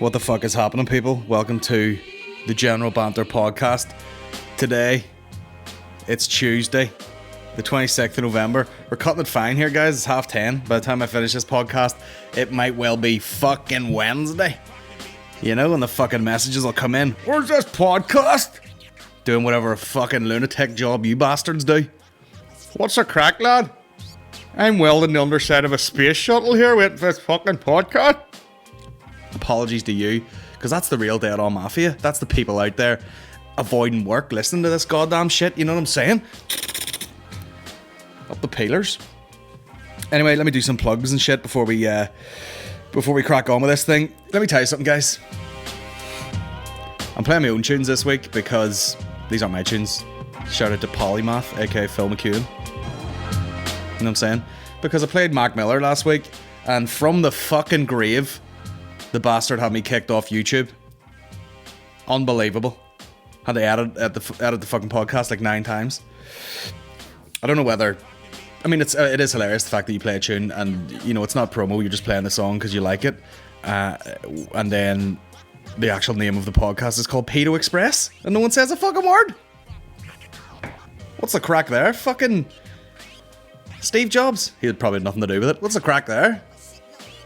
What the fuck is happening, people? Welcome to the General Banter Podcast. Today, it's Tuesday, the 26th of November. We're cutting it fine here, guys. It's 10:30. By the time I finish this podcast, it might well be fucking Wednesday. You know, and the fucking messages will come in. Where's this podcast? Doing whatever a fucking lunatic job you bastards do. What's the crack, lad? I'm welding the underside of a space shuttle here with this fucking podcast. Apologies to you, because that's the real Dead On Mafia. That's the people out there avoiding work, listening to this goddamn shit, you know what I'm saying? Up the peelers. Anyway, let me do some plugs and shit before we crack on with this thing. Let me tell you something, guys. I'm playing my own tunes this week because these aren't my tunes. Shout out to Polymath, aka Phil McEwen. You know what I'm saying? Because I played Mac Miller last week, and from the fucking grave, the bastard had me kicked off YouTube. Unbelievable. Had to edit the fucking podcast like 9 times. I don't know whether... I mean, it is hilarious, the fact that you play a tune and, you know, it's not promo, you're just playing the song because you like it. And then the actual name of the podcast is called Pedo Express, and no one says a fucking word. What's the crack there? Fucking Steve Jobs. He had probably nothing to do with it. What's the crack there?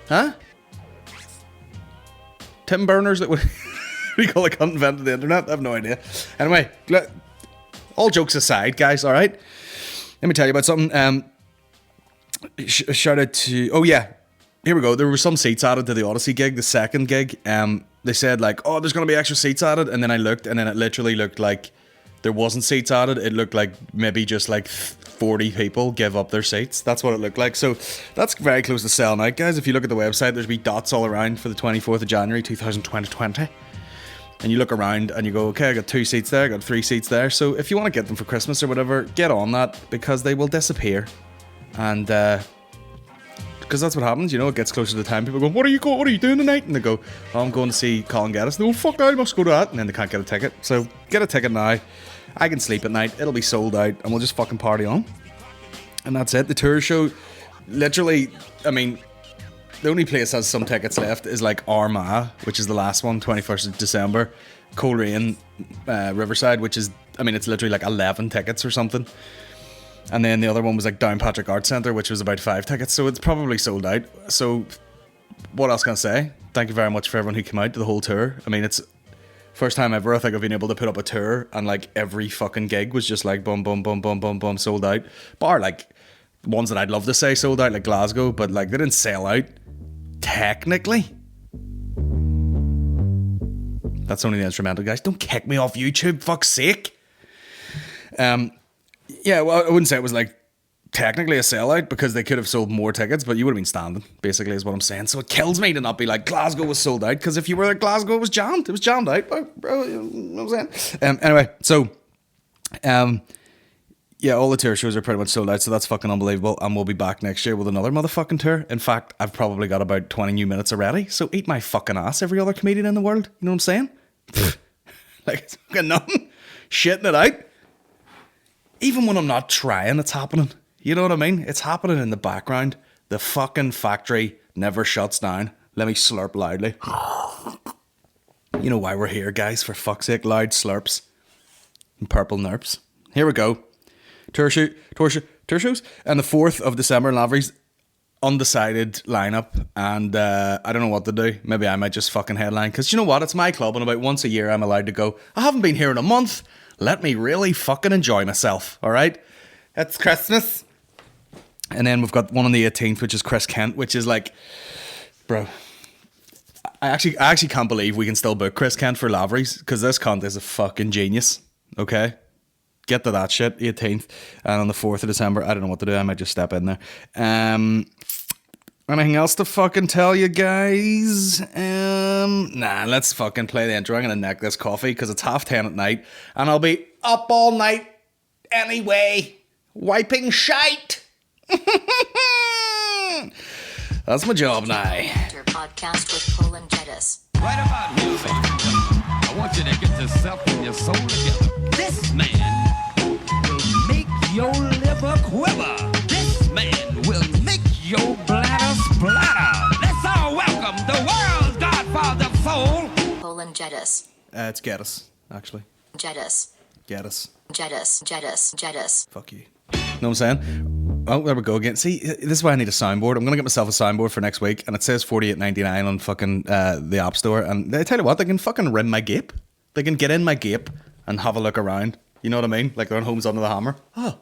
Huh? Tim Berners, that would we call it, invented the internet? I have no idea. Anyway, all jokes aside, guys, alright? Let me tell you about something. Shout out to... Oh, yeah. Here we go. There were some seats added to the Odyssey gig, the second gig. They said, like, oh, there's going to be extra seats added. And then I looked, and then it literally looked like there wasn't seats added. It looked like maybe just like 40 people give up their seats. That's what it looked like. So that's very close to selling out, guys. If you look at the website, there's wee dots all around for the 24th of January 2020. And you look around and you go, okay, I got 2 seats there, I got 3 seats there. So if you want to get them for Christmas or whatever, get on that, because they will disappear. And because that's what happens, you know, it gets closer to the time. People go, what are you doing tonight? And they go, oh, I'm going to see Colin Geddis. No, fuck, I must go to that. And then they can't get a ticket. So get a ticket now. I can sleep at night. It'll be sold out, and we'll just fucking party on. And that's it. The tour show, literally, I mean, the only place that has some tickets left is like Armagh, which is the last one, 21st of December. Coleraine, Riverside, which is, I mean, it's literally like 11 tickets or something. And then the other one was like Downpatrick Arts Centre, which was about 5 tickets. So it's probably sold out. So what else can I say? Thank you very much for everyone who came out to the whole tour. I mean, it's first time ever I think I've been able to put up a tour and like every fucking gig was just like boom, boom, boom, boom, boom, boom, sold out. Bar like ones that I'd love to say sold out, like Glasgow, but like they didn't sell out technically. That's only the instrumental, guys. Don't kick me off YouTube, fuck's sake. Yeah, well, I wouldn't say it was like technically a sellout because they could have sold more tickets, but you would have been standing, basically, is what I'm saying. So it kills me to not be like Glasgow was sold out, because if you were at Glasgow, it was jammed. It was jammed out, bro. You know what I'm saying? Anyway, so yeah, all the tour shows are pretty much sold out, so that's fucking unbelievable. And we'll be back next year with another motherfucking tour. In fact, I've probably got about 20 new minutes already, so eat my fucking ass, every other comedian in the world. You know what I'm saying? Like, it's fucking nothing. Shitting it out. Even when I'm not trying, it's happening. You know what I mean? It's happening in the background. The fucking factory never shuts down. Let me slurp loudly. You know why we're here, guys, for fuck's sake. Loud slurps and purple nerps. Here we go. Tour shows. And the 4th of December in Lavery's, undecided lineup. And I don't know what to do. Maybe I might just fucking headline. Because you know what? It's my club, and about once a year I'm allowed to go. I haven't been here in a month. Let me really fucking enjoy myself, alright? It's Christmas. And then we've got one on the 18th, which is Chris Kent, which is like, bro, I actually can't believe we can still book Chris Kent for Lavery's, because this cunt is a fucking genius, okay? Get to that shit, 18th. And on the 4th of December, I don't know what to do, I might just step in there. Anything else to fucking tell you guys? Nah, let's fucking play the intro. I'm gonna neck this coffee because it's 10:30 at night, and I'll be up all night anyway, wiping shite. That's my job now. Banter Podcast with Colin Geddis. Right about here, ladies and gentlemen, I want you to get yourself and your soul together. This man will make your liver quiver. This man will make your bladder splatter. Let's all welcome the world's godfather soul, Geddis. It's Geddis, actually. Geddis. Geddis. Geddis. Geddis. Geddis. Fuck you. Know what I'm saying? Oh, there we go again. See, this is why I need a soundboard. I'm going to get myself a soundboard for next week, and it says $48.99 on fucking the App Store. And I tell you what, they can fucking rim my gape. They can get in my gape and have a look around. You know what I mean? Like they're on Homes Under the Hammer. Oh,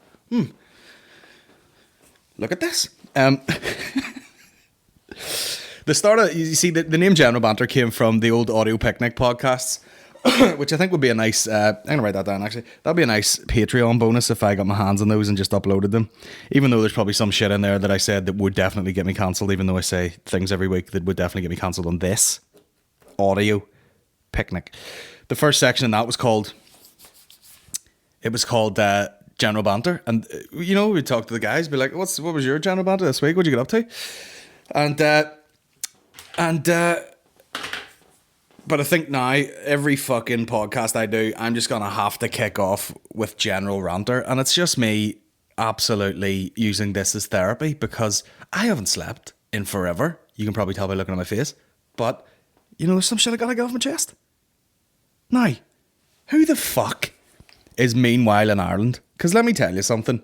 look at this. The start of, you see, the name General Banter came from the old Audio Picnic podcasts, which I think would be a nice, I'm going to write that down actually. That'd be a nice Patreon bonus if I got my hands on those and just uploaded them. Even though there's probably some shit in there that I said that would definitely get me cancelled, even though I say things every week that would definitely get me cancelled on this Audio Picnic. The first section in that was called General Banter. And, you know, we'd talk to the guys, be like, what was your General Banter this week? What'd you get up to? But I think now, every fucking podcast I do, I'm just going to have to kick off with General Ranter. And it's just me absolutely using this as therapy because I haven't slept in forever. You can probably tell by looking at my face. But, you know, there's some shit I got to get off my chest. Now, who the fuck is Meanwhile in Ireland? Because let me tell you something.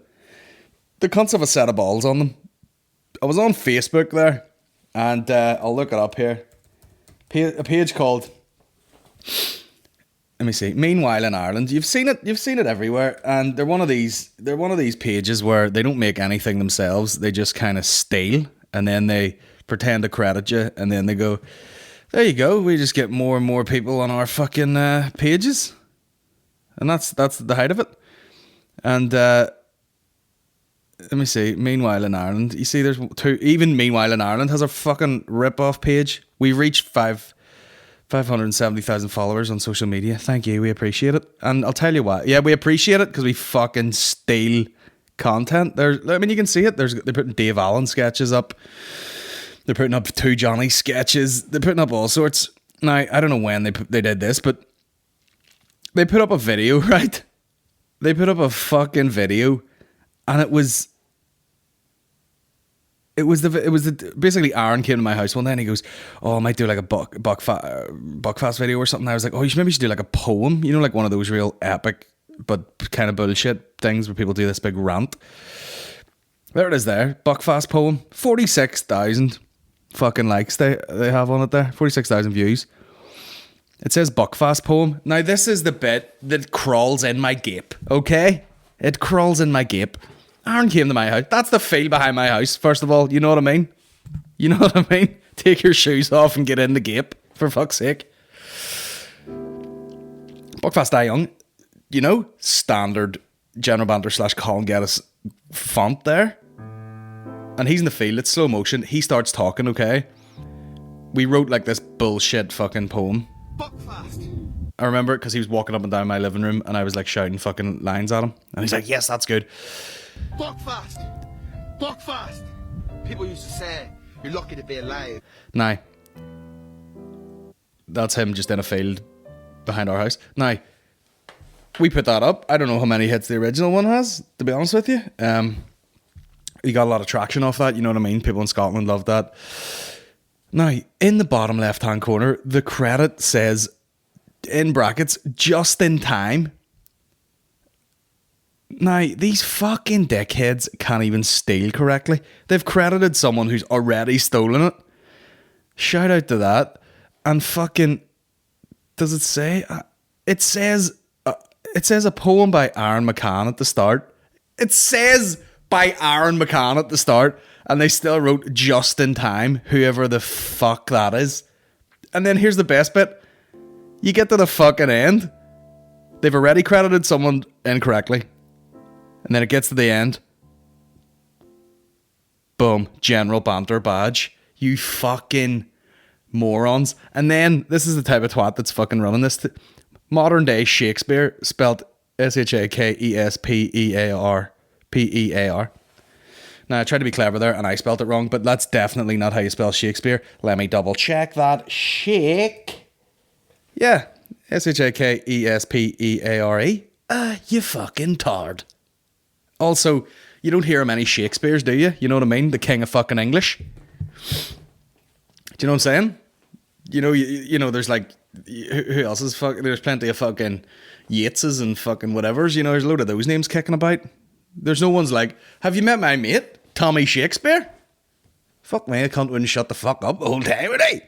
The cunts have a set of balls on them. I was on Facebook there, and I'll look it up here. A page called, let me see, Meanwhile in Ireland. You've seen it everywhere, and they're one of these pages where they don't make anything themselves. They just kind of steal, and then they pretend to credit you, and then they go, there you go, we just get more and more people on our fucking pages. And that's the height of it. And let me see, Meanwhile in Ireland. You see, there's two. Even Meanwhile in Ireland has a fucking rip-off page. We reached 570,000 followers on social media. Thank you, we appreciate it. And I'll tell you what, yeah, we appreciate it because we fucking steal content. I mean, you can see it. They're putting Dave Allen sketches up. They're putting up 2 Johnny sketches. They're putting up all sorts. Now, I don't know when they did this, but they put up a video, right? They put up a fucking video. And it was basically Aaron came to my house one day and he goes, oh, I might do like a Buckfast video or something. I was like, oh, you should do like a poem, you know, like one of those real epic but kind of bullshit things where people do this big rant. There it is there, Buckfast poem, 46,000 fucking likes they have on it there, 46,000 views. It says Buckfast poem. Now this is the bit that crawls in my gape, okay? It crawls in my gape. Aaron came to my house. That's the feel behind my house, first of all. You know what I mean? You know what I mean? Take your shoes off and get in the gape, for fuck's sake. Buckfast Die Young, you know, standard General Banter / Colin Geddis font there. And he's in the field, it's slow motion. He starts talking, okay? We wrote like this bullshit fucking poem. Buckfast. I remember it because he was walking up and down my living room and I was like shouting fucking lines at him. And he's like, yes, that's good. Buckfast. Buckfast. People used to say, you're lucky to be alive. Now, that's him just in a field behind our house. Now, we put that up. I don't know how many hits the original one has, to be honest with you. You got a lot of traction off that, you know what I mean? People in Scotland love that. Now, in the bottom left-hand corner, the credit says, in brackets, just in time. Now, these fucking dickheads can't even steal correctly. They've credited someone who's already stolen it. Shout out to that. And fucking, does it say? It says a poem by Aaron McCann at the start. It says by Aaron McCann at the start. And they still wrote just in time, whoever the fuck that is. And then here's the best bit. You get to the fucking end. They've already credited someone incorrectly. And then it gets to the end. Boom. General Banter badge. You fucking morons. And then, this is the type of twat that's fucking running this. Modern day Shakespeare, spelled Shakespear. Now, I tried to be clever there and I spelled it wrong, but that's definitely not how you spell Shakespeare. Let me double check that. Yeah, Shakespeare. You fucking tard. Also, you don't hear many Shakespeares, do you? You know what I mean? The king of fucking English. Do you know what I'm saying? You know, there's like who else is fucking? There's plenty of fucking Yeatses and fucking whatevers. You know, there's a load of those names kicking about. There's no one's like, have you met my mate, Tommy Shakespeare? Fuck me, I wouldn't shut the fuck up the whole time, would I?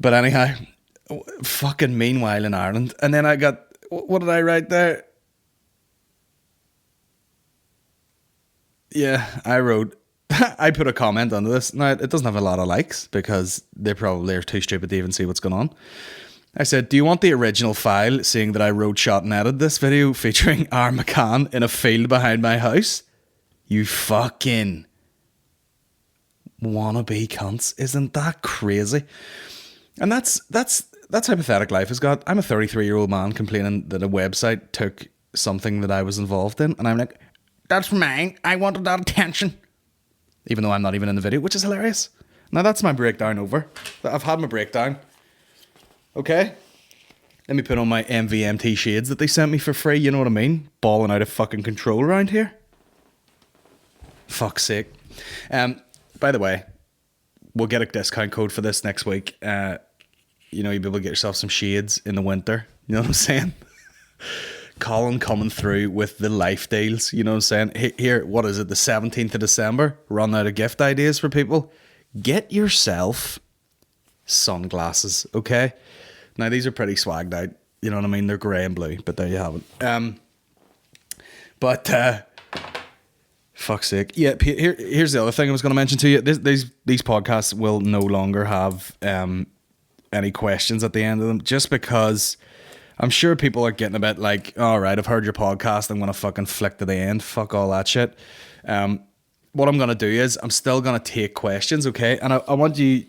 But anyhow, fucking meanwhile in Ireland. And then I got, what did I write there? Yeah, I wrote, I put a comment under this. Now, it doesn't have a lot of likes because they probably are too stupid to even see what's going on. I said, do you want the original file, seeing that I wrote, shot and edited this video featuring R. McCann in a field behind my house? You fucking wannabe cunts. Isn't that crazy? And that's how pathetic life has got. I'm a 33-year-old man complaining that a website took something that I was involved in, and I'm like, that's mine. I wanted that attention. Even though I'm not even in the video, which is hilarious. Now that's my breakdown over. I've had my breakdown. Okay? Let me put on my MVMT shades that they sent me for free, you know what I mean? Balling out of fucking control around here. Fuck's sake. By the way, we'll get a discount code for this next week. You know, you'll be able to get yourself some shades in the winter. You know what I'm saying? Colin coming through with the life deals. You know what I'm saying? Here, what is it? The 17th of December. Run out of gift ideas for people. Get yourself sunglasses, okay? Now, these are pretty swagged out. You know what I mean? They're grey and blue, but there you have it. Fuck's sake. Yeah, here's the other thing I was going to mention to you. These podcasts will no longer have any questions at the end of them, just because I'm sure people are getting a bit like, all right, I've heard your podcast, I'm going to fucking flick to the end. Fuck all that shit. What I'm going to do is I'm still going to take questions, okay? And I want you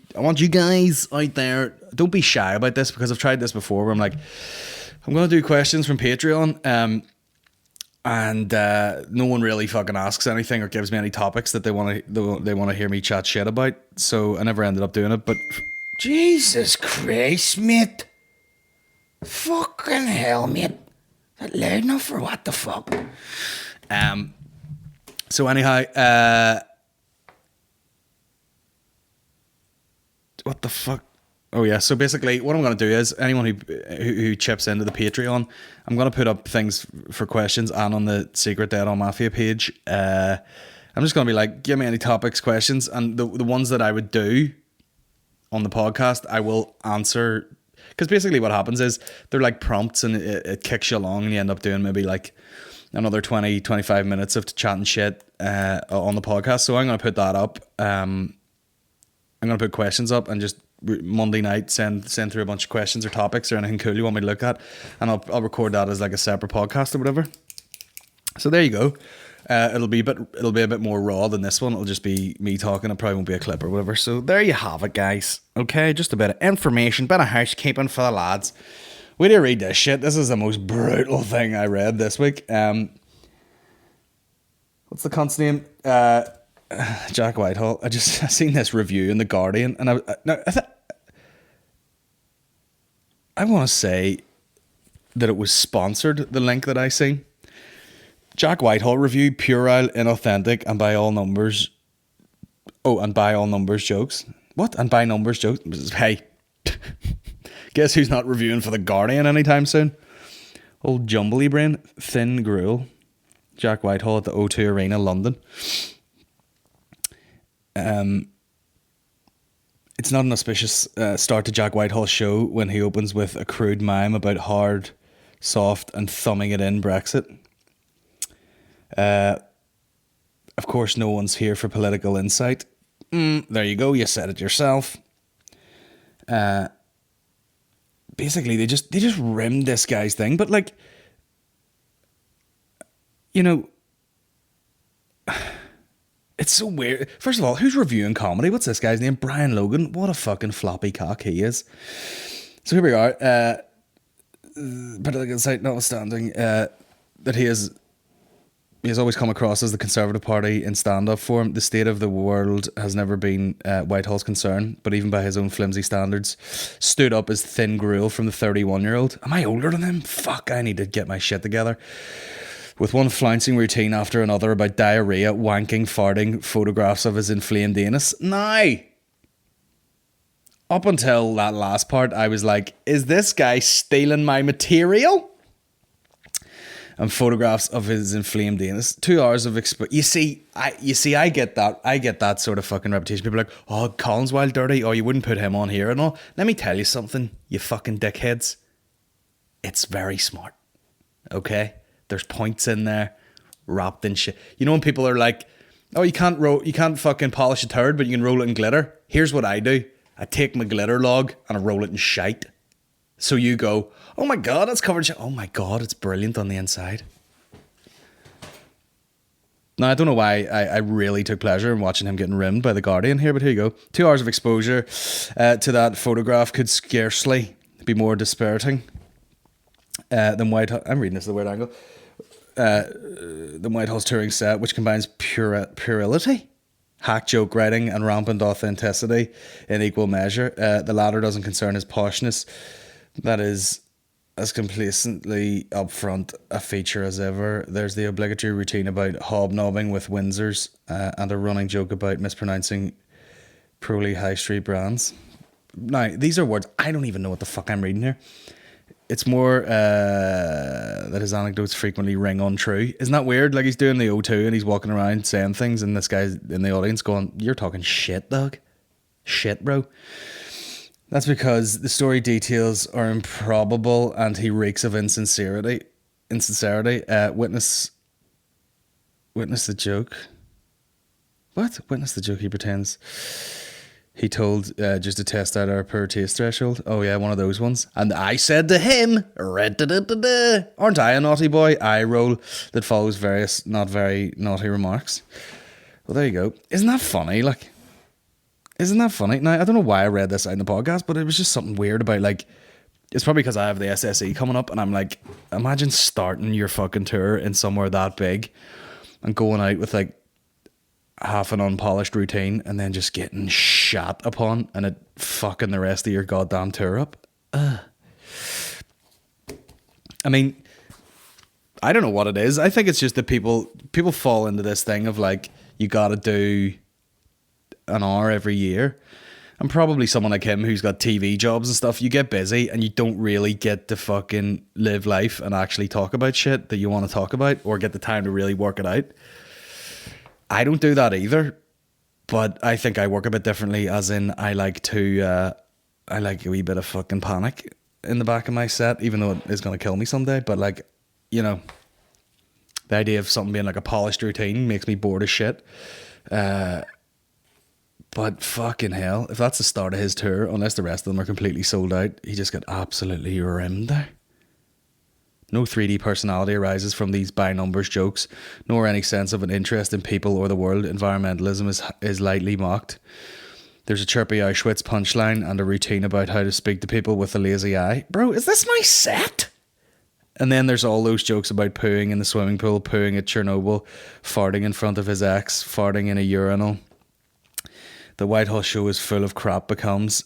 guys out there, don't be shy about this, because I've tried this before where I'm like, I'm going to do questions from Patreon, and no one really fucking asks anything or gives me any topics that they want to hear me chat shit about. So I never ended up doing it. But Jesus Christ, mate! Fucking hell, mate! Is that loud enough for what the fuck? So anyhow, what the fuck? Oh yeah, so basically what I'm going to do is anyone who chips into the Patreon, I'm going to put up things for questions, and on the Secret Dead on Mafia page, I'm just going to be like, give me any topics, questions, and the ones that I would do on the podcast, I will answer, because basically what happens is they're like prompts, and it kicks you along, and you end up doing maybe like another 20-25 minutes of chatting shit on the podcast. So I'm going to put that up. I'm going to put questions up, and just Monday night send through a bunch of questions or topics or anything cool you want me to look at, and I'll record that as like a separate podcast or whatever. So there you go. It'll be a bit more raw than this one. It'll just be me talking. It probably won't be a clip or whatever. So there you have it, guys. Okay, just a bit of information, bit of housekeeping for the lads. Way to read this shit. This is the most brutal thing I read this week. What's the cunt's name? Jack Whitehall. I seen this review in The Guardian, and I want to say that it was sponsored, the link that I seen. Jack Whitehall review, puerile, inauthentic, and by all numbers. Oh, and by all numbers jokes. What? And by numbers jokes? Hey, guess who's not reviewing for The Guardian anytime soon? Old jumbly brain, thin gruel. Jack Whitehall at the O2 Arena, London. It's not an auspicious start to Jack Whitehall's show when he opens with a crude mime about hard, soft, and thumbing it in Brexit. Of course, no one's here for political insight. There you go, you said it yourself. Basically, they just rimmed this guy's thing, but like, you know, it's so weird. First of all, who's reviewing comedy? What's this guy's name? Brian Logan. What a fucking floppy cock he is. So here we are. Political insight notwithstanding, that he has always come across as the Conservative Party in stand-up for him. The state of the world has never been Whitehall's concern, but even by his own flimsy standards, stood up as thin gruel from the 31-year-old. Am I older than him? Fuck, I need to get my shit together. With one flouncing routine after another about diarrhea, wanking, farting, photographs of his inflamed anus. Now, up until that last part, I was like, is this guy stealing my material? And photographs of his inflamed anus. 2 hours of You see, I get that. I get that sort of fucking reputation. People are like, oh, Colin's wild dirty. Oh, you wouldn't put him on here and all. Let me tell you something, you fucking dickheads. It's very smart. Okay? There's points in there wrapped in shit. You know when people are like, oh, you can't fucking polish a turd, but you can roll it in glitter. Here's what I do. I take my glitter log and I roll it in shite. So you go, oh my God, it's covered in shit. Oh my God, it's brilliant on the inside. Now, I don't know why I really took pleasure in watching him getting rimmed by The Guardian here, but here you go. 2 hours of exposure to that photograph could scarcely be more dispiriting than Whitehall. I'm reading this at the weird angle. The Whitehall's touring set, which combines puerility, hack joke writing, and rampant authenticity in equal measure. The latter doesn't concern his poshness. That is as complacently upfront a feature as ever. There's the obligatory routine about hobnobbing with Windsors and a running joke about mispronouncing Proly High Street brands. Now, these are words, I don't even know what the fuck I'm reading here. It's more that his anecdotes frequently ring untrue. Isn't that weird? Like, he's doing the O2 and he's walking around saying things and this guy's in the audience going, you're talking shit, dog. Shit, bro. That's because the story details are improbable and he reeks of insincerity. Witness the joke. What? Witness the joke he pretends he told just to test out our poor taste threshold. Oh yeah, one of those ones. And I said to him, aren't I a naughty boy? Eye roll that follows various not very naughty remarks. Well, there you go. Isn't that funny? Like, isn't that funny? Now, I don't know why I read this out in the podcast, but it was just something weird about, like, it's probably because I have the SSE coming up and I'm like, imagine starting your fucking tour in somewhere that big and going out with like half an unpolished routine and then just getting shat upon and it fucking the rest of your goddamn tour up. I mean, I don't know what it is. I think it's just that people fall into this thing of like, you gotta do an hour every year. And probably someone like him who's got TV jobs and stuff, you get busy and you don't really get to fucking live life and actually talk about shit that you want to talk about or get the time to really work it out. I don't do that either, but I think I work a bit differently, as in I like a wee bit of fucking panic in the back of my set, even though it is going to kill me someday. But like, you know, the idea of something being like a polished routine makes me bored as shit. But fucking hell, if that's the start of his tour, unless the rest of them are completely sold out, he just got absolutely rimmed there. No 3D personality arises from these by numbers jokes, nor any sense of an interest in people or the world. Environmentalism is lightly mocked. There's a chirpy Auschwitz punchline and a routine about how to speak to people with a lazy eye. Bro, is this my set? And then there's all those jokes about pooing in the swimming pool, pooing at Chernobyl, farting in front of his ex, farting in a urinal. The Whitehall show is full of crap becomes,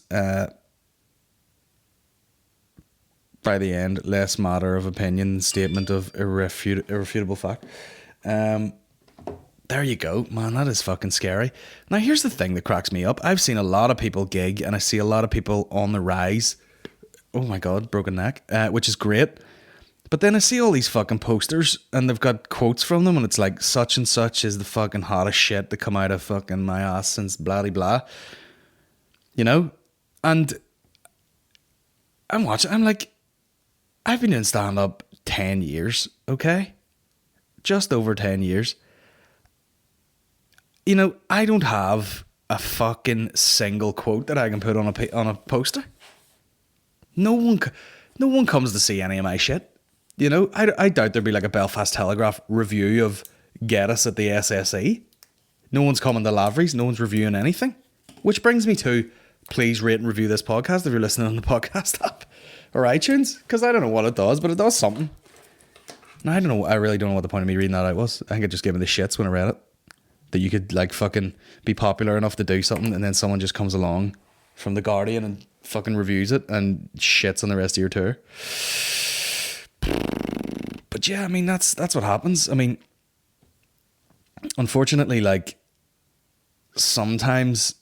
by the end, less matter of opinion than statement of irrefutable fact. There you go, man, that is fucking scary. Now, here's the thing that cracks me up. I've seen a lot of people gig, and I see a lot of people on the rise. Oh my God, broken neck, which is great. But then I see all these fucking posters and they've got quotes from them and it's like, such and such is the fucking hottest shit to come out of fucking my ass since blah blah blah. You know? And I'm watching, I'm like, I've been in stand-up 10 years, okay? Just over 10 years. You know, I don't have a fucking single quote that I can put on a poster. No one comes to see any of my shit. You know, I doubt there'd be like a Belfast Telegraph review of Geddis at the SSE. No one's coming to Lavery's. No one's reviewing anything. Which brings me to, please rate and review this podcast if you're listening on the podcast app or iTunes. Because I don't know what it does, but it does something. And I don't know. I really don't know what the point of me reading that out was. I think it just gave me the shits when I read it. That you could like fucking be popular enough to do something and then someone just comes along from The Guardian and fucking reviews it and shits on the rest of your tour. But yeah, I mean, that's what happens. I mean, unfortunately, like, sometimes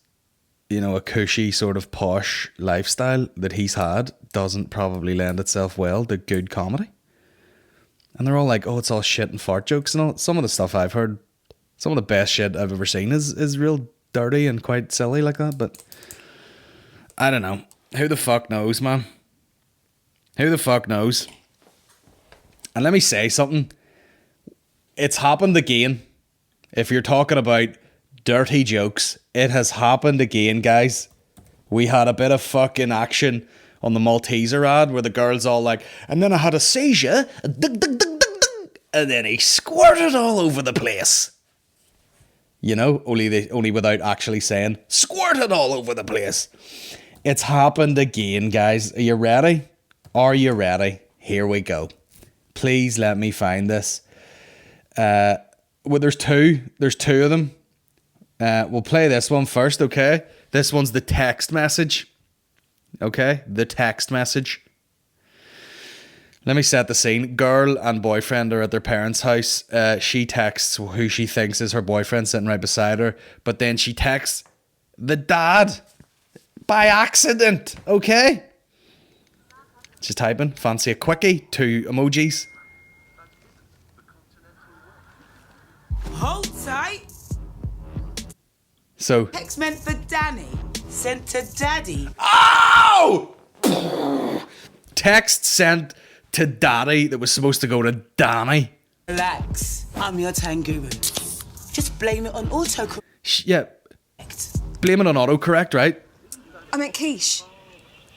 you know, a cushy sort of posh lifestyle that he's had doesn't probably lend itself well to good comedy. And they're all like, oh, it's all shit and fart jokes and all. Some of the stuff I've heard, some of the best shit I've ever seen is real dirty and quite silly like that. But I don't know. Who the fuck knows, man? Who the fuck knows? And let me say something. It's happened again. If you're talking about dirty jokes, it has happened again, guys. We had a bit of fucking action on the Malteser ad where the girl's all like, and then I had a seizure, and then he squirted all over the place. You know, only without actually saying squirted all over the place. It's happened again, guys. Are you ready? Are you ready? Here we go. Please let me find this. Well, there's two of them. We'll play this one first, okay? This one's the text message. Okay? The text message. Let me set the scene. Girl and boyfriend are at their parents' house. She texts who she thinks is her boyfriend sitting right beside her. But then she texts the dad by accident. Okay? She's typing. Fancy a quickie. 2 emojis. Hold tight. So Text meant for Danny. Sent to Daddy. oh! Text sent to Daddy that was supposed to go to Danny. Relax. I'm your Tanguru. Just blame it on autocorrect. Yeah. Blame it on autocorrect, right? I meant quiche.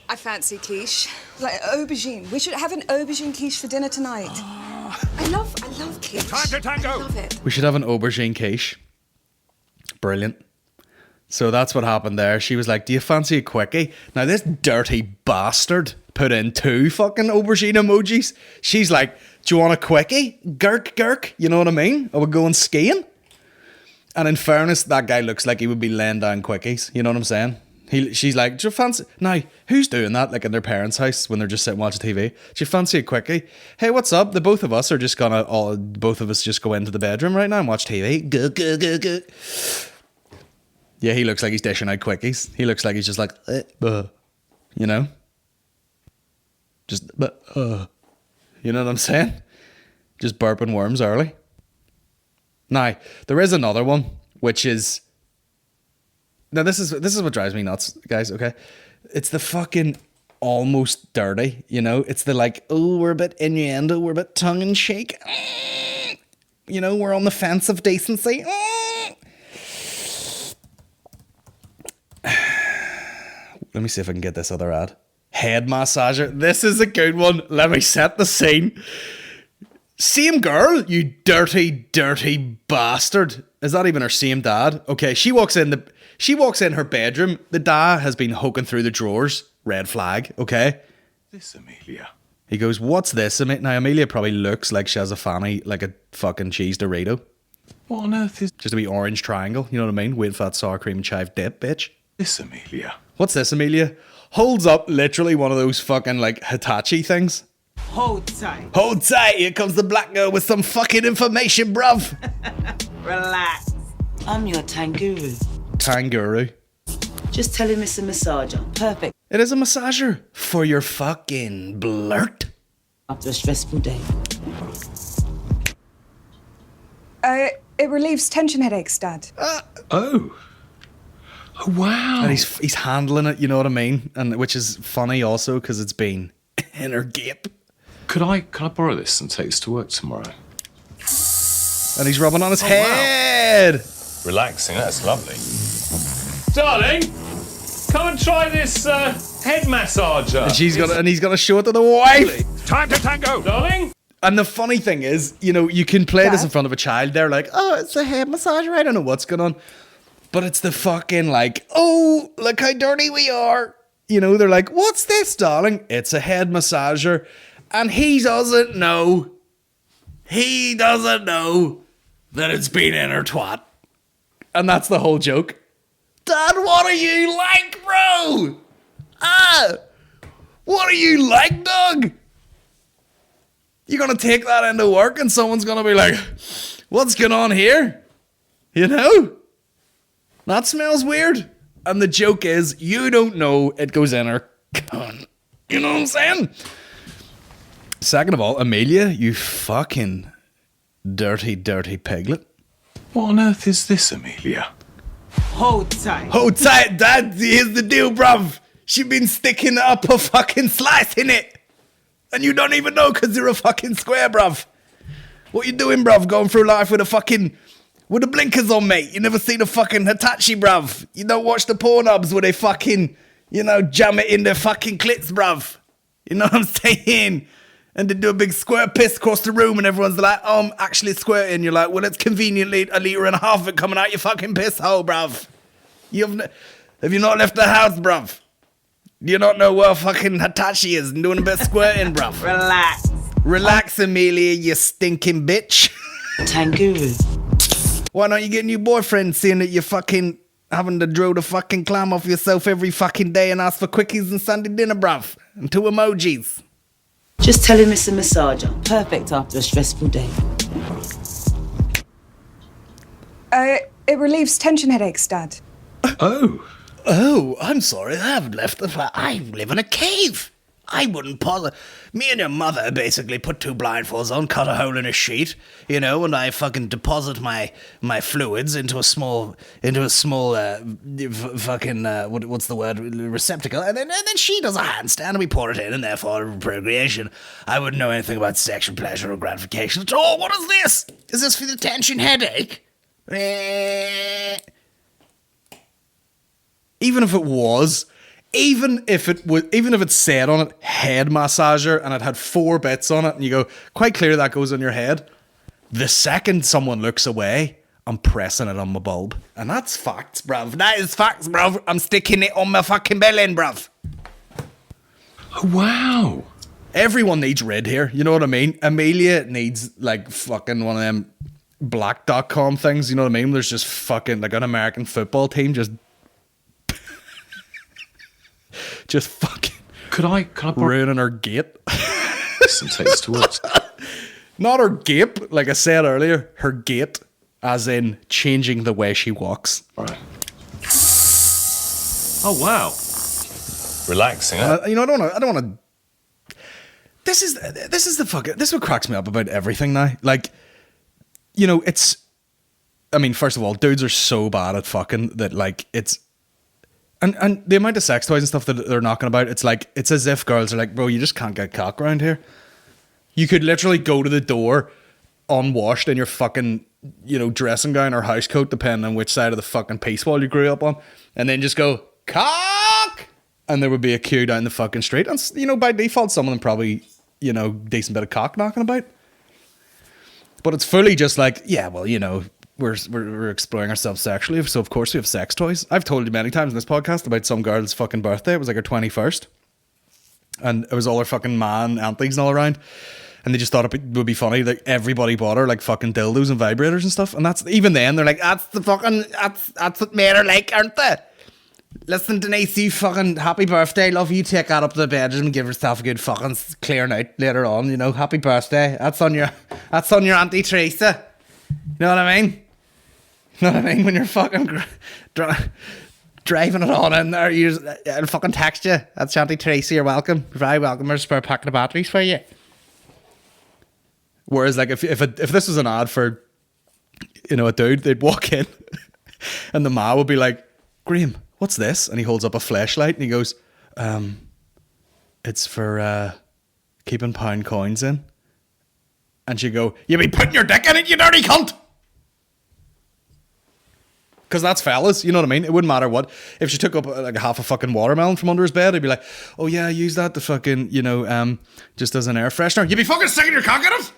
I fancy quiche. Like aubergine. We should have an aubergine quiche for dinner tonight. I love quiche. Time to tango. I love it. We should have an aubergine quiche. Brilliant. So that's what happened there. She was like, do you fancy a quickie? Now this dirty bastard put in 2 fucking aubergine emojis. She's like, do you want a quickie? Gurk. You know what I mean? Are we going skiing? And in fairness, that guy looks like he would be laying down quickies. You know what I'm saying? She's like, do you fancy... Now, who's doing that, like in their parents' house when they're just sitting watching TV? Do you fancy a quickie? Hey, what's up? The both of us are just gonna... both of us just go into the bedroom right now and watch TV. Go. Yeah, he looks like he's dishing out quickies. He looks like he's just like... you know? Just... you know what I'm saying? Just burping worms early. Now, there is another one, which is... Now, this is what drives me nuts, guys, okay? It's the fucking almost dirty, you know? It's the like, oh, we're a bit innuendo, we're a bit tongue-in-cheek. You know, we're on the fence of decency. Let me see if I can get this other ad. Head massager. This is a good one. Let me set the scene. Same girl, you dirty bastard. Is that even her same dad? Okay, she walks in her bedroom. The dad has been poking through the drawers. Red flag, okay? This Amelia. He goes, what's this? Now, Amelia probably looks like she has a fanny, like a fucking cheese Dorito. What on earth is Just a wee orange triangle, you know what I mean? Waiting for that sour cream and chive dip, bitch. this Amelia? What's this, Amelia? Holds up literally one of those fucking, like, Hitachi things. Hold tight. Hold tight, here comes the black girl with some fucking information, bruv. Relax. I'm your Tanguru. Tanguru. Just tell him it's a massager. Perfect. It is a massager for your fucking blurt. After a stressful day. It relieves tension headaches, Dad. Oh, wow. And he's handling it, you know what I mean? And which is funny also because it's been in her gape. Could I borrow this and take this to work tomorrow? And he's rubbing on his head. Relaxing, that's lovely. Darling, come and try this head massager. And he's gonna show it to the wife. Time to tango. Darling? And the funny thing is, you know, you can play this Dad? in front of a child. They're like, oh, it's a head massager. I don't know what's going on. But it's the fucking like, oh, look how dirty we are. You know, they're like, what's this, darling? It's a head massager. And he doesn't know. He doesn't know that it's been in her twat. And that's the whole joke. Dad, what are you like, bro? What are you like, Doug? You're going to take that into work and someone's going to be like, what's going on here? You know? That smells weird. And the joke is, you don't know it goes in her cunt. You know what I'm saying? Second of all, Amelia, you fucking dirty, dirty piglet. What on earth is this, Amelia? Hold tight. Hold tight, Dad. Here's the deal, bruv. She been sticking up a fucking slice in it. And you don't even know because you're a fucking square, bruv. What you doing, bruv? Going through life with the blinkers on, mate. You never seen a fucking Hitachi, bruv. You don't watch the Pornhubs where they fucking, jam it in their fucking clits, bruv. You know what I'm saying? And they do a big squirt piss across the room and everyone's like, oh, I'm actually squirting. You're like, well, it's conveniently 1.5 liters of it coming out your fucking piss hole, bruv. Have you not left the house, bruv? Do you not know where fucking Hitachi is and doing a bit of squirting, bruv? Relax. Relax, Amelia, you stinking bitch. Tanguru. Why not you get a new boyfriend seeing that you're fucking having to drill the fucking clam off yourself every fucking day and ask for quickies and Sunday dinner, bruv? And 2 emojis. Just tell him it's a massager. Perfect after a stressful day. It relieves tension headaches, Dad. Oh, I'm sorry, I've left the flat. I live in a cave. I wouldn't bother. Me and your mother basically put 2 blindfolds on, cut a hole in a sheet, and I fucking deposit my fluids into a small fucking what's the word, receptacle, and then she does a handstand and we pour it in, and therefore procreation. I wouldn't know anything about sexual pleasure or gratification at all. What is this? Is this for the tension headache? Even if it was. Even if it said on it head massager and it had 4 bits on it and you go, quite clear that goes on your head. The second someone looks away, I'm pressing it on my bulb. And that's facts, bruv. That is facts, bruv. I'm sticking it on my fucking belly, bruv. Oh, wow. Everyone needs red here. You know what I mean? Amelia needs like fucking one of them black.com things. You know what I mean? There's just fucking like an American football team just fucking Could I ruining her gait. some taste to it? Not her gape, like I said earlier, her gait, as in changing the way she walks. Right. Oh wow. Relaxing, I huh? don't want to. This is what cracks me up about everything now. Like, it's. I mean, first of all, dudes are so bad at fucking that, like, it's. And the amount of sex toys and stuff that they're knocking about, it's as if girls are like, bro, you just can't get cock around here. You could literally go to the door unwashed in your fucking, dressing gown or house coat, depending on which side of the fucking peace wall you grew up on, and then just go, cock! And there would be a queue down the fucking street. And, by default, some of them probably, decent bit of cock knocking about. But it's fully just like, yeah, well, we're exploring ourselves sexually, so of course we have sex toys. I've told you many times in this podcast about some girl's fucking birthday. It was like her 21st. And it was all her fucking man aunties and all around. And they just thought it would be funny. Like, everybody bought her like fucking dildos and vibrators and stuff. And that's, even then, they're like, that's what made her like, aren't they? Listen, Denise, you fucking happy birthday, love. You take that up to the bedroom and give yourself a good fucking clearing out later on, happy birthday. That's on your Auntie Teresa. You know what I mean? You know what I mean? When you're fucking driving it on in there, it'll fucking text you. That's Auntie Teresa, you're welcome. You're very welcome. There's a spare pack of batteries for you. Whereas, like, if this was an ad for, a dude, they'd walk in and the ma would be like, Graham, what's this? And he holds up a flashlight and he goes, it's for keeping pound coins in. And she'd go, you be putting your dick in it, you dirty cunt! Because that's fellas, you know what I mean? It wouldn't matter what. If she took up like half a fucking watermelon from under his bed, he'd be like, oh yeah, I use that to fucking, just as an air freshener. You be fucking sticking your cock in it?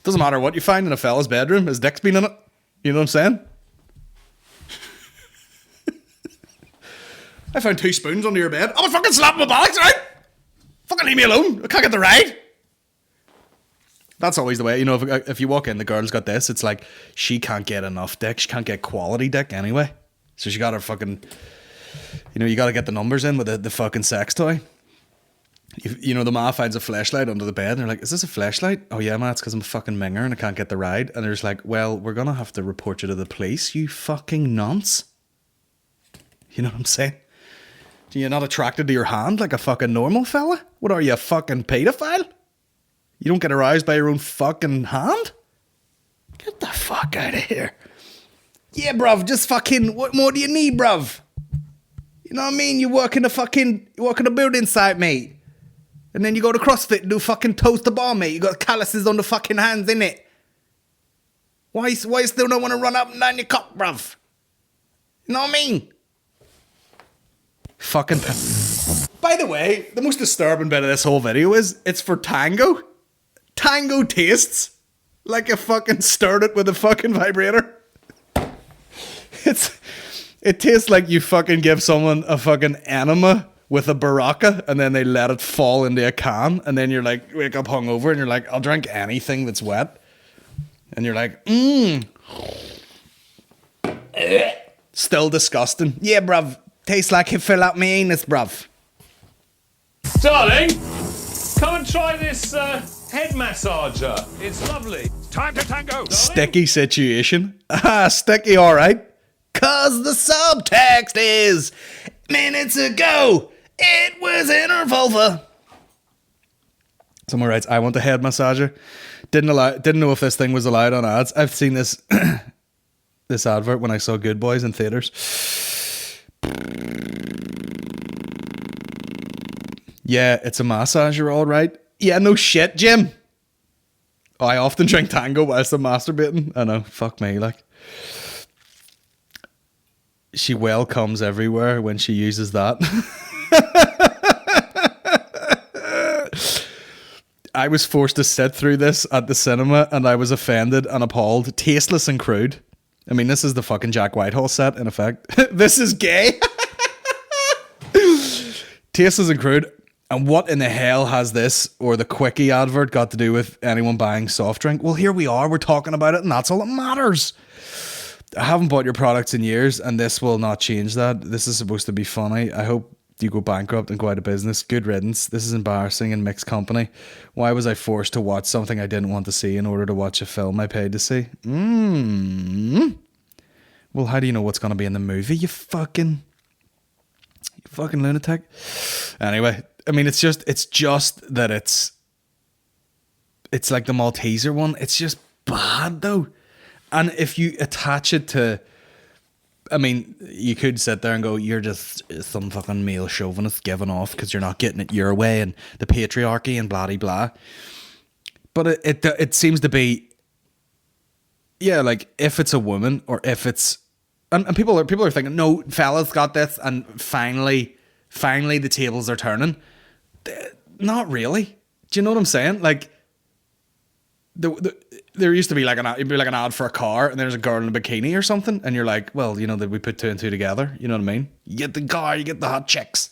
Doesn't matter what you find in a fella's bedroom, his dick's been in it. You know what I'm saying? I found 2 spoons under your bed. I was fucking slapping my bollocks, right? Fucking leave me alone. I can't get the ride. That's always the way. If you walk in, the girl's got this. It's like, she can't get enough dick. She can't get quality dick anyway. So she got her fucking, you got to get the numbers in with the fucking sex toy. The ma finds a flashlight under the bed and they're like, is this a flashlight? Oh yeah, man, it's because I'm a fucking minger and I can't get the ride. And they're just like, well, we're going to have to report you to the police, you fucking nonce. You know what I'm saying? Do you not attracted to your hand like a fucking normal fella? What are you, a fucking pedophile? You don't get aroused by your own fucking hand? Get the fuck out of here. Yeah, bruv, just fucking, what more do you need, bruv? You know what I mean? You work in a building site, mate. And then you go to CrossFit and do fucking toes to bar, mate. You got calluses on the fucking hands, innit? Why you still don't want to run up and down your cock, bruv? You know what I mean? Fucking... By the way, the most disturbing bit of this whole video is it's for Tango. Tango tastes like you fucking stirred it with a fucking vibrator. It tastes like you fucking give someone a fucking enema with a baraka and then they let it fall into a can and then you're like, wake up hungover and you're like, I'll drink anything that's wet. And you're like, still disgusting. Yeah, bruv. Tastes like it fell out my anus, bruv. Darling, come and try this head massager. It's lovely. Time to tango. Darling. Sticky situation. Ah, sticky, alright. Cause the subtext is, minutes ago, it was in her vulva. Someone writes, I want a head massager. Didn't know if this thing was allowed on ads. I've seen this this advert when I saw Good Boys in theaters. Yeah, it's a massager, all right. Yeah, no shit, Jim. Oh, I often drink Tango whilst I'm masturbating. I know, fuck me, like. She well comes everywhere when she uses that. I was forced to sit through this at the cinema and I was offended and appalled. Tasteless and crude. I mean, this is the fucking Jack Whitehall set, in effect. This is gay. Tasteless and crude. And what in the hell has this or the Quickie advert got to do with anyone buying soft drink? Well, here we are. We're talking about it and that's all that matters. I haven't bought your products in years and this will not change that. This is supposed to be funny. I hope you go bankrupt and go out of business. Good riddance. This is embarrassing in mixed company. Why was I forced to watch something I didn't want to see in order to watch a film I paid to see? Well, how do you know what's going to be in the movie, you fucking lunatic? Anyway, I mean, it's just that it's like the Malteser one. It's just bad though. And if you attach it to, I mean, you could sit there and go, you're just some fucking male chauvinist giving off because you're not getting it your way and the patriarchy and blah, blah. But it seems to be, yeah, like if it's a woman or if it's, and people are thinking, no, fellas got this and finally the tables are turning. Not really. Do you know what I'm saying? Like, there used to be like an ad for a car and there's a girl in a bikini or something and you're like, well, you know, that we put two and two together, you know what I mean? You get the car, you get the hot chicks.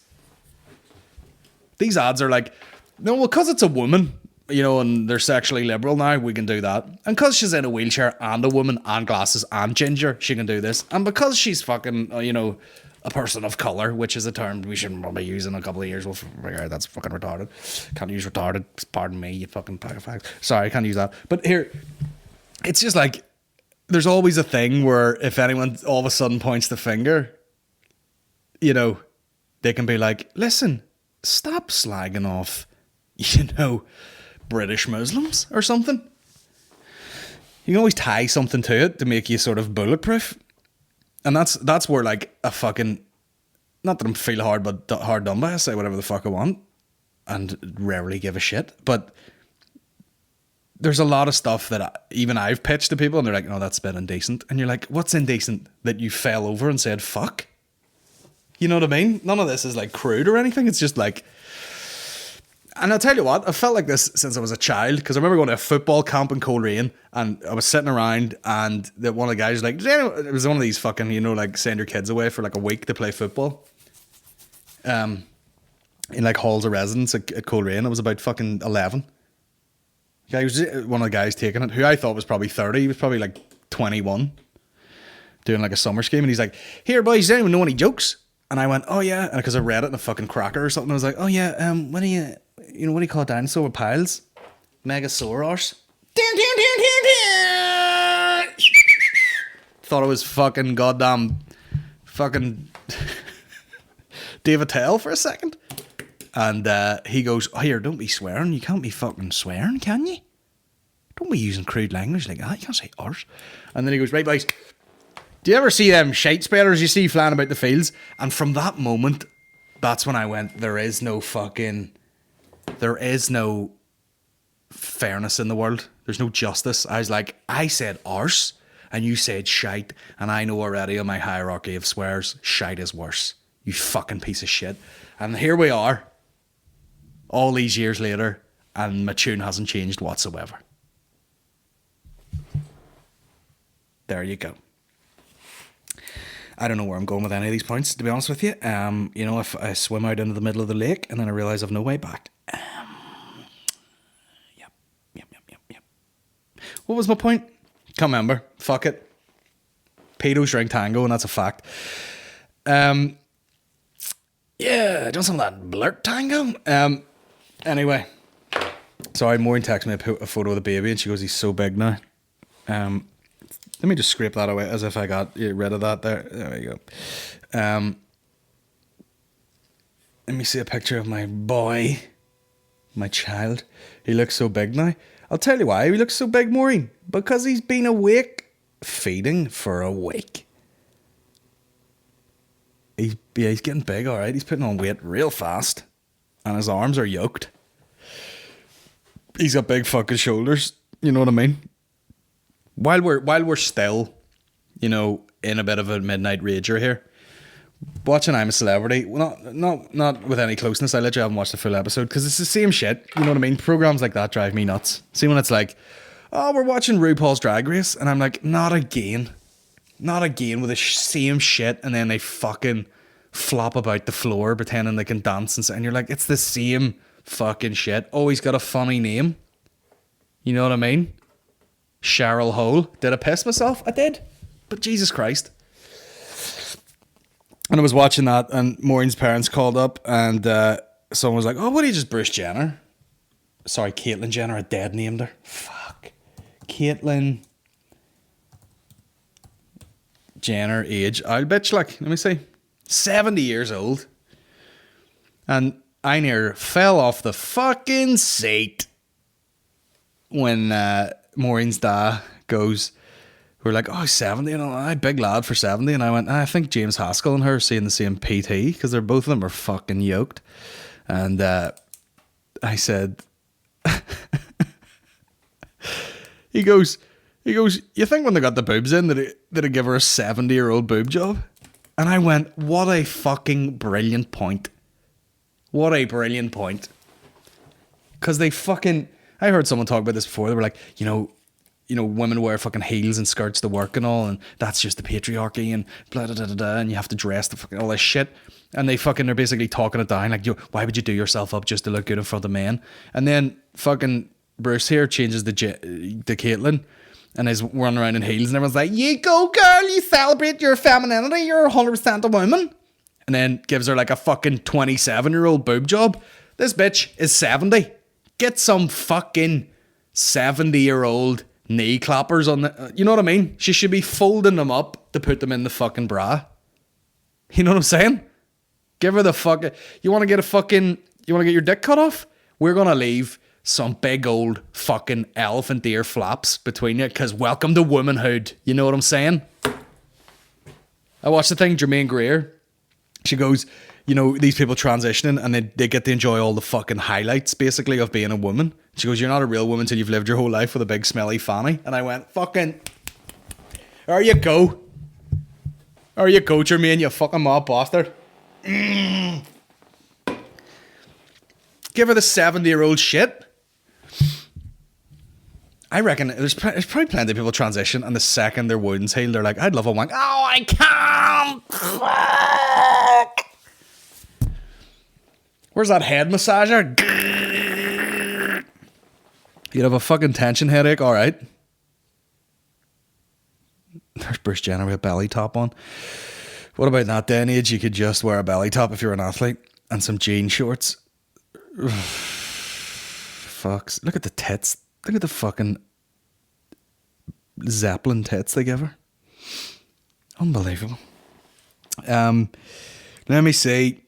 These ads are like, no, well, because it's a woman, you know, and they're sexually liberal now, we can do that. And because she's in a wheelchair and a woman and glasses and ginger, she can do this. And because she's fucking, you know, a person of colour, which is a term we should probably use in a couple of years. We'll figure out that's fucking retarded. Can't use retarded. Pardon me, you fucking pack of facts. Sorry, I can't use that. But here, it's just like, there's always a thing where if anyone all of a sudden points the finger, you know, they can be like, listen, stop slagging off, you know, British Muslims or something. You can always tie something to it to make you sort of bulletproof. And that's where like a fucking, not that I'm feel hard, but hard done by, I say whatever the fuck I want and rarely give a shit. But there's a lot of stuff that even I've pitched to people and they're like, no, that's a bit indecent. And you're like, what's indecent? That you fell over and said, fuck? You know what I mean? None of this is like crude or anything. It's just like, and I'll tell you what, I felt like this since I was a child, because I remember going to a football camp in Coleraine and I was sitting around and one of the guys was like, it was one of these fucking, you know, like send your kids away for like a week to play football. In like halls of residence at Coleraine. I was about fucking 11. Guy was one of the guys taking it, who I thought was probably 30. He was probably like 21, doing like a summer scheme. And he's like, here boys, does anyone know any jokes? And I went, oh yeah, and because I read it in a fucking cracker or something, I was like, oh yeah, what do you call a dinosaur with piles? Megasaurus. Thought it was fucking goddamn fucking David Tell for a second. And he goes, oh, here, don't be swearing. You can't be fucking swearing, can you? Don't be using crude language like that. You can't say arse. And then he goes, right, boys, do you ever see them shite spellers you see flying about the fields? And from that moment, that's when I went, there is no fairness in the world. There's no justice. I was like, I said arse and you said shite, and I know already on my hierarchy of swears, shite is worse. You fucking piece of shit. And here we are, all these years later, and my tune hasn't changed whatsoever. There you go. I don't know where I'm going with any of these points, to be honest with you. You know, if I swim out into the middle of the lake and then I realise I've no way back. Yep. What was my point? Can't remember. Fuck it. Pedos drink tango, and that's a fact. Yeah, done some of that blurt tango. Anyway. Sorry, Maureen texted me a photo of the baby, and she goes, he's so big now. Let me just scrape that away as if I got rid of that there. There we go. Let me see a picture of my boy, my child. He looks so big now. I'll tell you why he looks so big, Maureen. Because he's been awake feeding for a week. He's getting big, all right. He's putting on weight real fast. And his arms are yoked. He's got big fucking shoulders. You know what I mean? While we're still, you know, in a bit of a midnight rager here, watching I'm a Celebrity, well, not with any closeness. I literally haven't watched the full episode because it's the same shit. You know what I mean? Programs like that drive me nuts. See, when it's like, oh, we're watching RuPaul's Drag Race, and I'm like, not again with the same shit, and then they fucking flop about the floor pretending they can dance, and you're like, it's the same fucking shit. Oh, he's got a funny name. You know what I mean? Cheryl Hole. Did I piss myself? I did. But Jesus Christ. And I was watching that, and Maureen's parents called up, and someone was like, oh, what are you just Bruce Jenner? Sorry, Caitlyn Jenner. I dead named her. Fuck. Caitlyn Jenner, age. I'll bitch, like, let me see. 70 years old. And I near fell off the fucking seat when Maureen's dad goes, we're like, oh, 70, you know, I big lad for 70. And I went, I think James Haskell and her are seeing the same PT because they're both of them are fucking yoked. And I said, he goes, you think when they got the boobs in that it'd give her a 70-year-old boob job? And I went, what a fucking brilliant point. What a brilliant point. Because they fucking, I heard someone talk about this before. They were like, you know, women wear fucking heels and skirts to work and all, and that's just the patriarchy and blah, blah, blah, blah, blah, and you have to dress the fucking all this shit. And they fucking are basically talking it down like, why would you do yourself up just to look good in front of men? And then fucking Bruce here changes the Caitlyn and is running around in heels, and everyone's like, you go girl, you celebrate your femininity, you're 100% a woman. And then gives her like a fucking 27-year-old boob job. This bitch is 70. Get some fucking 70-year-old knee clappers on the, you know what I mean? She should be folding them up to put them in the fucking bra. You know what I'm saying? Give her the fucking, you want to get your dick cut off? We're going to leave some big old fucking elephant ear flaps between you, because welcome to womanhood. You know what I'm saying? I watched the thing, Jermaine Greer. She goes, you know, these people transitioning and they get to enjoy all the fucking highlights, basically, of being a woman. She goes, you're not a real woman till you've lived your whole life with a big smelly fanny. And I went, fucking, there you go. There you go, Jermaine, you fucking mob bastard. Give her the 70-year-old shit. I reckon there's probably plenty of people transition, and the second their wounds heal, they're like, I'd love a wank. Oh, I can't. Fuck. Where's that head massager? You'd have a fucking tension headache, all right. There's Bruce Jenner with a belly top on. What about in that day and age? You could just wear a belly top if you're an athlete and some jean shorts. Fucks. Look at the tits. Look at the fucking Zeppelin tits they give her. Unbelievable. Let me see.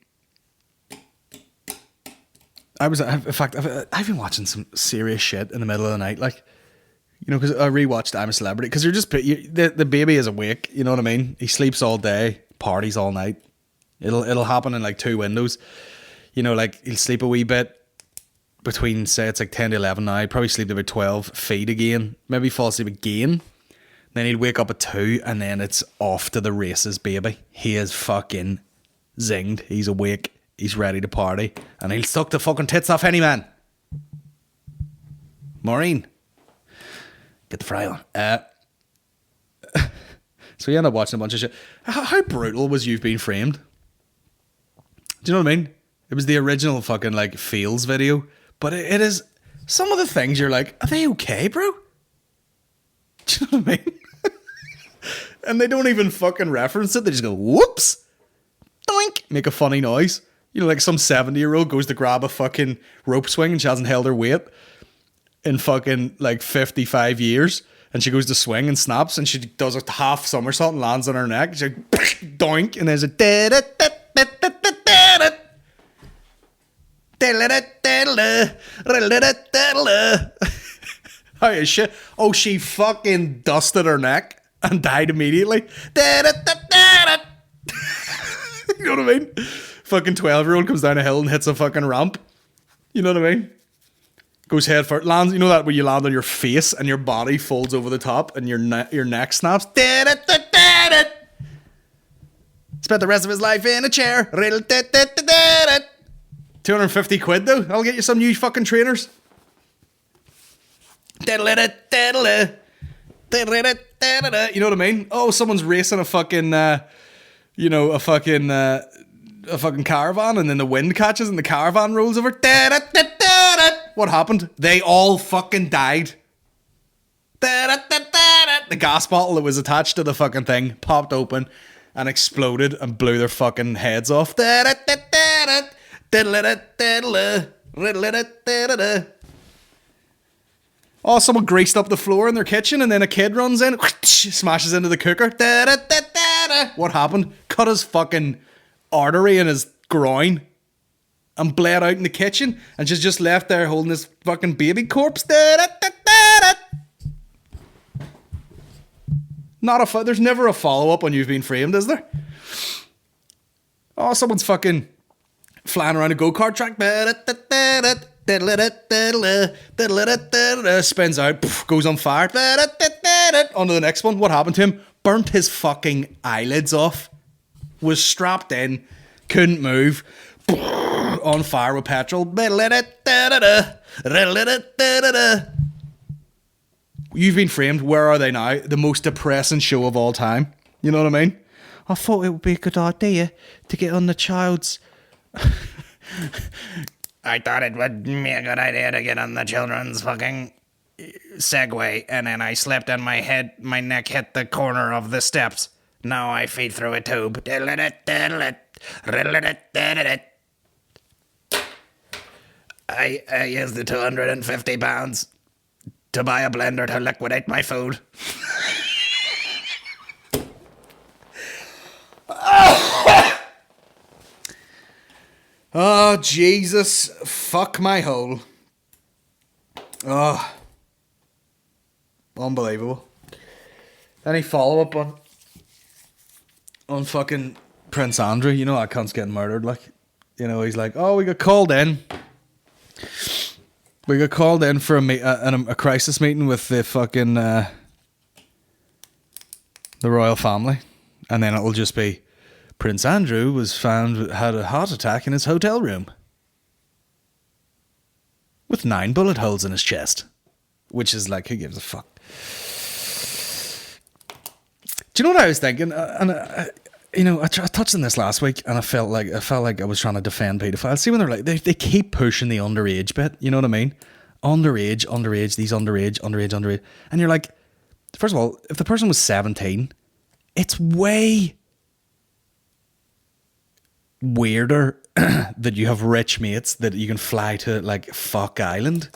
In fact, I've been watching some serious shit in the middle of the night, like, you know, because I rewatched I'm a Celebrity, because the baby is awake, you know what I mean? He sleeps all day, parties all night. It'll happen in like 2 windows. You know, like he'll sleep a wee bit between, say it's like 10 to 11 now. He'll probably sleep about 12, feed again, maybe fall asleep again. Then he'll wake up at 2, and then it's off to the races, baby. He is fucking zinged. He's awake. He's ready to party. And he'll suck the fucking tits off any man. Maureen, get the fry on. So we end up watching a bunch of shit. How brutal was You've Been Framed? Do you know what I mean? It was the original fucking like Feels video. But it is some of the things you're like, are they okay, bro? Do you know what I mean? And they don't even fucking reference it. They just go, whoops, doink, make a funny noise. You know, like some 70-year-old goes to grab a fucking rope swing and she hasn't held her weight in fucking like 55 years. And she goes to swing and snaps and she does a half somersault and lands on her neck. She's like, doink, and there's a oh yeah, shit. Oh, she fucking dusted her neck and died immediately. You know what I mean? Fucking 12-year-old comes down a hill and hits a fucking ramp. You know what I mean? Goes head first, lands. You know that where you land on your face and your body folds over the top and your neck snaps. Spent the rest of his life in a chair. 250 quid though. I'll get you some new fucking trainers. You know what I mean? Oh, someone's racing a fucking, a fucking caravan, and then the wind catches and the caravan rolls over. What happened? They all fucking died. The gas bottle that was attached to the fucking thing popped open and exploded and blew their fucking heads off. Oh, someone greased up the floor in their kitchen and then a kid runs in, smashes into the cooker. What happened? Cut his fucking artery in his groin and bled out in the kitchen, and she's just left there holding this fucking baby corpse. There's never a follow-up on You've Been Framed, is there? Oh, someone's fucking flying around a go-kart track. Spins out, goes on fire. On to the next one. What happened to him? Burnt his fucking eyelids off. Was strapped in, couldn't move. On fire with petrol. You've Been Framed. Where are they now? The most depressing show of all time. You know what I mean? I thought it would be a good idea to get on the child's... I thought it would be a good idea to get on the children's fucking Segway, and then I slipped and my neck hit the corner of the steps. Now I feed through a tube. I used the £250 to buy a blender to liquidate my food. Oh, Jesus. Fuck my hole. Oh. Unbelievable. Any follow-up on fucking Prince Andrew? You know that cunt's getting murdered, like. You know, he's like, oh, we got called in. We got called in for a crisis meeting with the fucking the royal family. And then it'll just be, Prince Andrew was found had a heart attack in his hotel room with 9 bullet holes in his chest, which is like, who gives a fuck? Do you know what I was thinking? I touched on this last week, and I felt like I was trying to defend pedophiles. See when they're like, they keep pushing the underage bit. You know what I mean? Underage, these underage, and you're like, first of all, if the person was 17, it's way weirder that you have rich mates that you can fly to like Fuck Island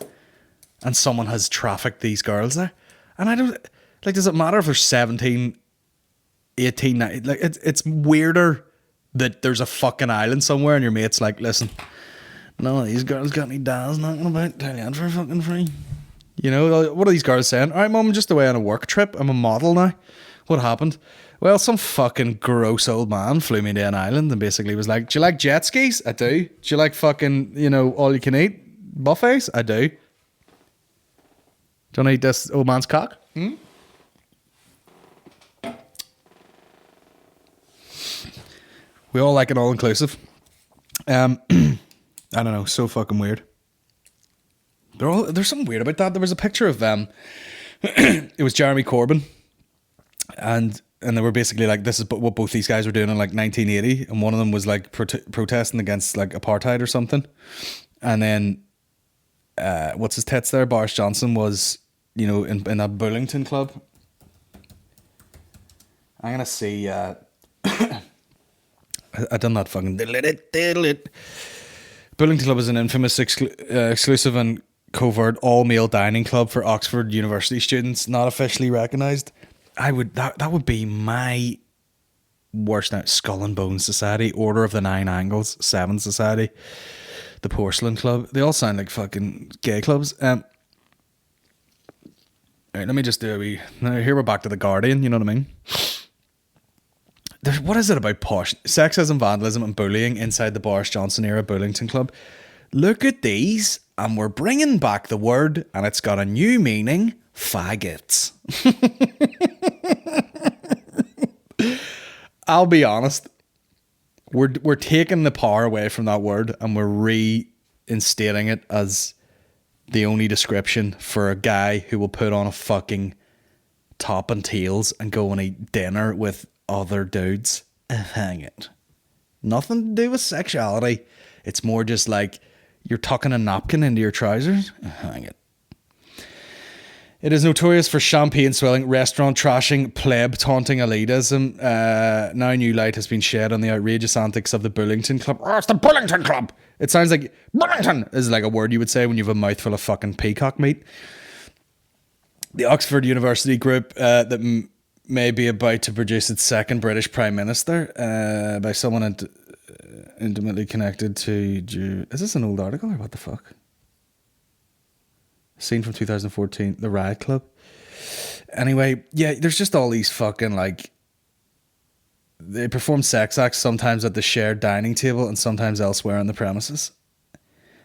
and someone has trafficked these girls there. And I don't like, does it matter if they're 17, 18, 19? Like it's weirder that there's a fucking island somewhere and your mate's like, listen, None of these girls got any dads knocking about. Tell you that for fucking free. You know, what are these girls saying? All right, mum, I'm just away on a work trip. I'm a model now. What happened? Well, some fucking gross old man flew me to an island and basically was like, do you like jet skis? I do. Do you like fucking, you know, all you can eat buffets? I do. Do you want to eat this old man's cock? We all like an all-inclusive. I don't know, so fucking weird. There's something weird about that. There was a picture of it was Jeremy Corbyn, and they were basically like, this is what both these guys were doing in like 1980, and one of them was like protesting against like apartheid or something, and then what's his tits there? Boris Johnson was, you know, in a Burlington Club. I'm gonna see. I done that fucking. Burlington Club is an infamous exclusive and covert all-male dining club for Oxford University students, not officially recognised. That would be my worst now. Skull and Bones Society, Order of the Nine Angles, Seven Society, the Porcelain Club. They all sound like fucking gay clubs. Right, let me just do a wee. Now here we're back to the Guardian. You know what I mean? What is it about posh sexism, vandalism, and bullying inside the Boris Johnson era Burlington Club? Look at these, and we're bringing back the word, and it's got a new meaning: faggots. I'll be honest, we're taking the power away from that word, and we're reinstating it as the only description for a guy who will put on a fucking top and tails and go and eat dinner with other dudes. Hang it. Nothing to do with sexuality. It's more just like you're tucking a napkin into your trousers. Hang it. It is notorious for champagne swilling, restaurant trashing, pleb taunting elitism. Now new light has been shed on the outrageous antics of the Burlington Club. Oh, it's the Burlington Club! It sounds like Burlington is like a word you would say when you have a mouthful of fucking peacock meat. The Oxford University group that may be about to produce its second British Prime Minister by someone intimately connected to... Is this an old article or what the fuck? Scene from 2014, the Riot Club. Anyway, yeah, there's just all these fucking like... They perform sex acts sometimes at the shared dining table and sometimes elsewhere on the premises.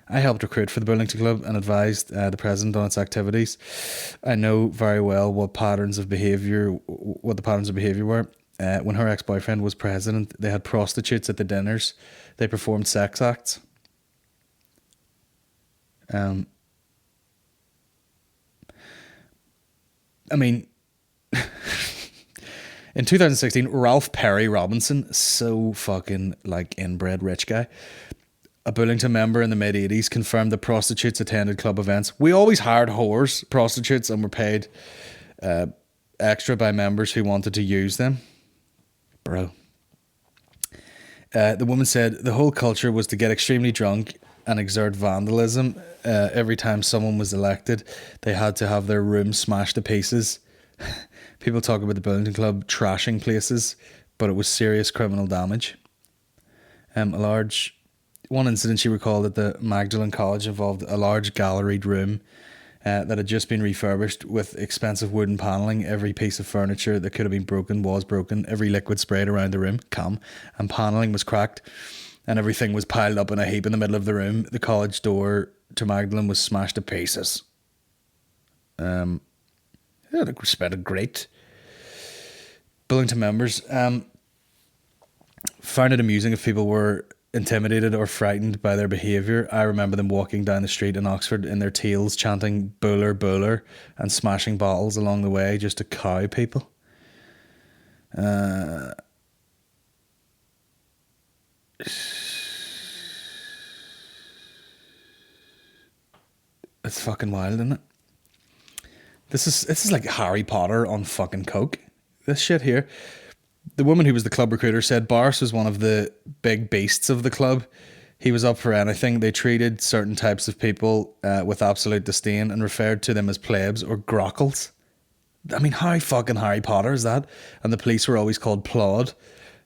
I helped recruit for the Burlington Club and advised the president on its activities. I know very well what the patterns of behaviour were. When her ex-boyfriend was president, they had prostitutes at the dinners. They performed sex acts. I mean, in 2016, Ralph Perry Robinson, so fucking like inbred rich guy, a Burlington member in the mid-80s, confirmed that prostitutes attended club events. We always hired whores, prostitutes, and were paid extra by members who wanted to use them. Bro. The woman said the whole culture was to get extremely drunk and exert vandalism. Every time someone was elected, they had to have their room smashed to pieces. People talk about the Burlington Club trashing places, but it was serious criminal damage. One incident she recalled at the Magdalen College involved a large galleried room that had just been refurbished with expensive wooden panelling. Every piece of furniture that could have been broken was broken. Every liquid sprayed around the room, and panelling was cracked, and everything was piled up in a heap in the middle of the room. The college door to Magdalen was smashed to pieces. It spent a great. Burlington members found it amusing if people were intimidated or frightened by their behaviour. I remember them walking down the street in Oxford in their tails, chanting "Buller, Buller," and smashing bottles along the way just to cow people. It's fucking wild, isn't it? This is like Harry Potter on fucking coke. This shit here. The woman who was the club recruiter said Boris was one of the big beasts of the club. He was up for anything. They treated certain types of people with absolute disdain and referred to them as plebs or grockles. I mean, how fucking Harry Potter is that? And the police were always called plod.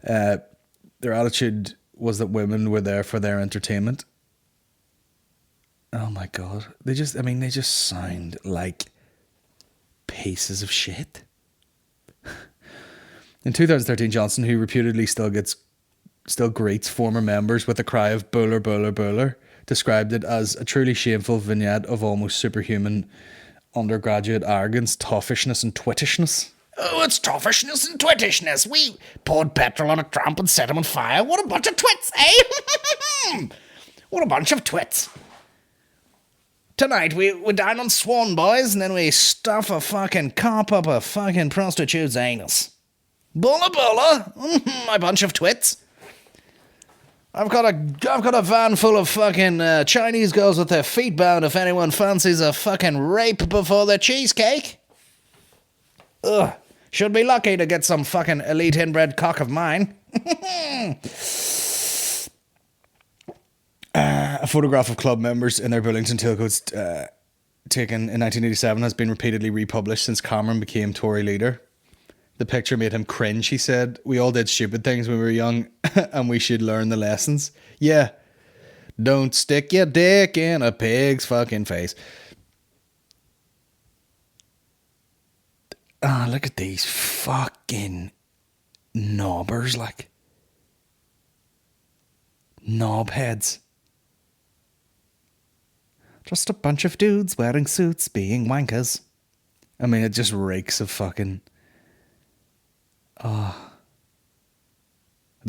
Their attitude was that women were there for their entertainment. Oh my God. They just sound like pieces of shit. In 2013, Johnson, who reputedly still greets former members with a cry of "Bowler, bowler, bowler," described it as a truly shameful vignette of almost superhuman undergraduate arrogance, toffishness and twittishness. Oh, it's toffishness and twittishness. We poured petrol on a tramp and set him on fire. What a bunch of twits, eh? What a bunch of twits. Tonight we dine on Swan, boys, and then we stuff a fucking cop up a fucking prostitute's anus. Bulla bulla, my bunch of twits. I've got a van full of fucking Chinese girls with their feet bound if anyone fancies a fucking rape before the cheesecake. Ugh. Should be lucky to get some fucking elite inbred cock of mine. A photograph of club members in their Burlington tailcoats taken in 1987 has been repeatedly republished since Cameron became Tory leader. The picture made him cringe, he said. We all did stupid things when we were young and we should learn the lessons. Yeah. Don't stick your dick in a pig's fucking face. Ah, look at these fucking knobbers, like. Knobheads. Just a bunch of dudes wearing suits being wankers. I mean, it just reeks of fucking... The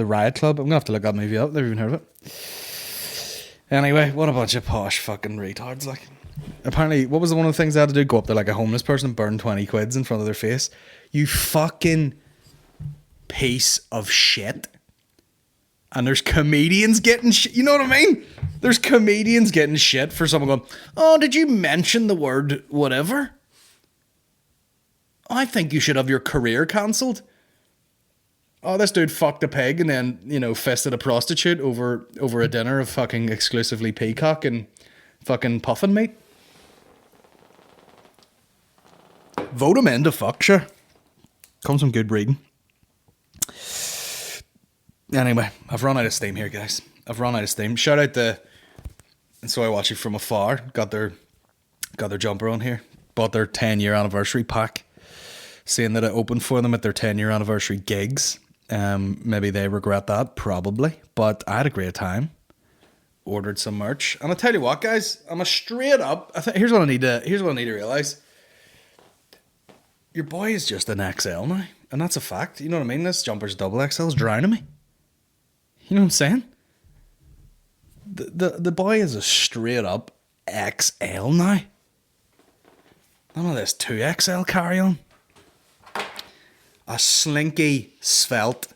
Riot Club. I'm going to have to look that movie up. Never even heard of it. Anyway, what a bunch of posh fucking retards, like. Apparently, what was one of the things they had to do? Go up there like a homeless person and burn 20 quids in front of their face. You fucking piece of shit. And there's comedians getting shit. You know what I mean? There's comedians getting shit for someone going, oh, did you mention the word whatever? I think you should have your career cancelled. Oh, this dude fucked a pig and then, you know, fisted a prostitute over a dinner of fucking exclusively peacock and fucking puffin meat. Vote him in to fuck, sure. Comes from good breeding. Anyway, I've run out of steam here, guys. I've run out of steam. Shout out to... And so I watch it from afar. Got their jumper on here. Bought their 10-year anniversary pack. Saying that it opened for them at their 10-year anniversary gigs. Maybe they regret that, probably. But I had a great time. Ordered some merch. And I'll tell you what, guys. I'm a straight up... Here's what I need to realise. Your boy is just an XL now. And that's a fact. You know what I mean? This jumper's double XL is drowning me. You know what I'm saying? The boy is a straight up XL now. None of this 2XL carry on. A slinky, svelte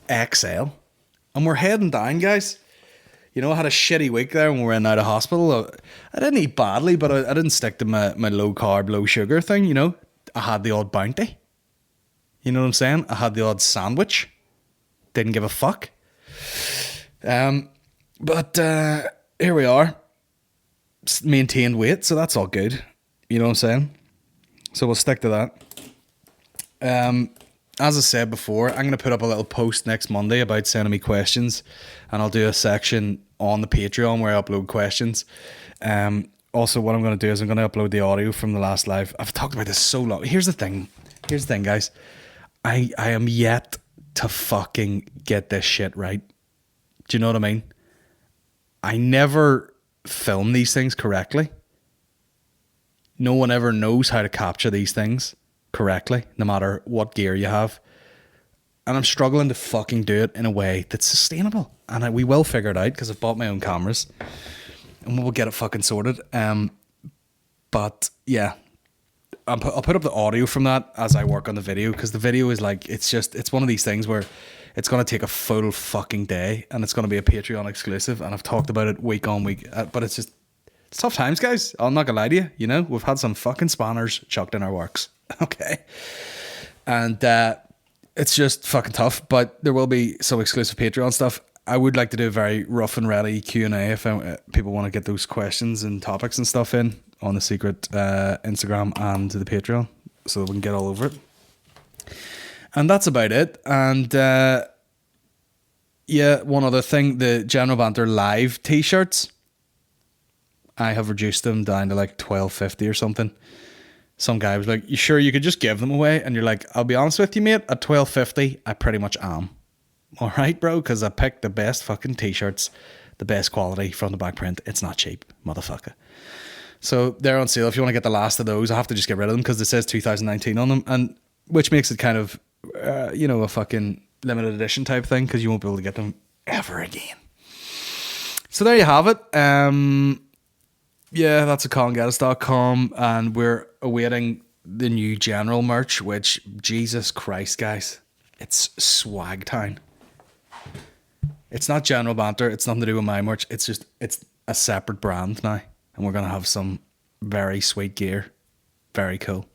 XL. And we're heading down, guys. You know, I had a shitty week there when we were in out of hospital. I didn't eat badly, but I didn't stick to my low carb, low sugar thing, you know. I had the odd bounty. You know what I'm saying? I had the odd sandwich. Didn't give a fuck. But here we are. Maintained weight, so that's all good. You know what I'm saying? So we'll stick to that. As I said before, I'm going to put up a little post next Monday about sending me questions, and I'll do a section on the Patreon where I upload questions. Also, what I'm going to do is I'm going to upload the audio from the last live. I've talked about this so long. Here's the thing, guys. I am yet to fucking get this shit right. Do you know what I mean? I never film these things correctly. No one ever knows how to capture these things correctly, no matter what gear you have. And I'm struggling to fucking do it in a way that's sustainable. And we will figure it out because I've bought my own cameras. And we'll get it fucking sorted. But yeah, I'll put up the audio from that as I work on the video, because the video is like, it's one of these things where it's going to take a full fucking day and it's going to be a Patreon exclusive. And I've talked about it week on week, but it's tough times, guys. I'm not going to lie to you. You know, we've had some fucking spanners chucked in our works. Okay. And it's just fucking tough, but there will be some exclusive Patreon stuff. I would like to do a very rough and ready Q&A if people want to get those questions and topics and stuff in on the secret Instagram and the Patreon so that we can get all over it. And that's about it. And yeah, one other thing, the General Banter live t-shirts. I have reduced them down to like $12.50 or something. Some guy was like, "You sure you could just give them away?" And you're like, "I'll be honest with you, mate. At $12.50, I pretty much am. All right, bro, because I picked the best fucking t-shirts, the best quality from the back print. It's not cheap, motherfucker." So they're on sale. If you want to get the last of those, I have to just get rid of them because it says 2019 on them, and which makes it kind of, a fucking limited edition type thing because you won't be able to get them ever again. So there you have it. Yeah, that's at ColinGeddis.com, and we're awaiting the new General merch, which, Jesus Christ, guys, it's swag time. It's not General Banter. It's nothing to do with my merch. It's a separate brand now, and we're going to have some very sweet gear. Very cool.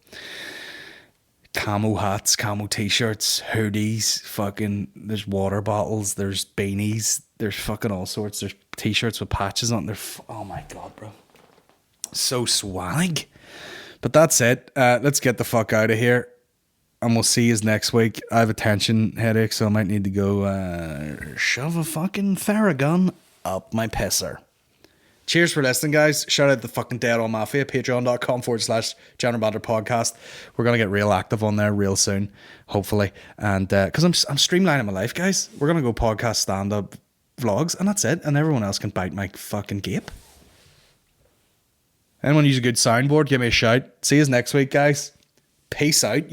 Camo hats, camo t-shirts, hoodies, fucking, there's water bottles, there's beanies, there's fucking all sorts. There's t-shirts with patches on. Oh my God, bro. So swag. But that's it. Let's get the fuck out of here, and we'll see you next week. I have a tension headache, so I might need to go shove a fucking Theragun up my pisser. Cheers for listening, guys. Shout out the fucking Dead On Mafia, patreon.com/General Banter Podcast. We're going to get real active on there real soon, hopefully. And because I'm streamlining my life, guys. We're going to go podcast, stand-up, vlogs, and that's it. And everyone else can bite my fucking gape. Anyone use a good soundboard, give me a shout. See you next week, guys. Peace out,